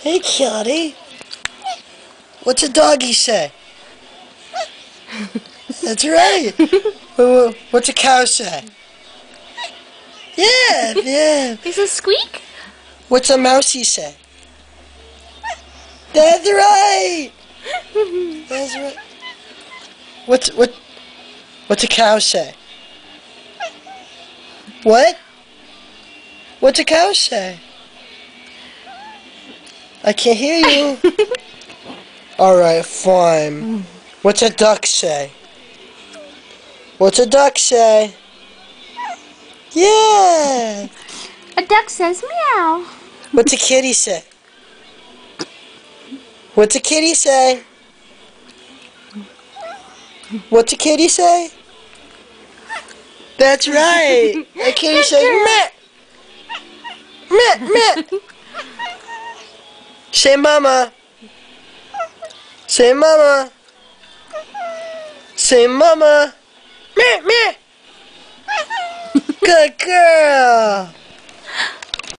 Hey, Kitty. What's a doggy say? That's right. What's a cow say? Yeah, yeah. Is it squeak? What's a mousey say? That's right. That's right. What's a cow say? What? What's a cow say? I can't hear you. Alright, fine. What's a duck say? What's a duck say? Yeah! A duck says meow. What's a kitty say? What's a kitty say? What's a kitty say? That's right! A kitty says meh! Meh, meh! Say mama! Say mama! Say mama! Meh, meh! Good girl!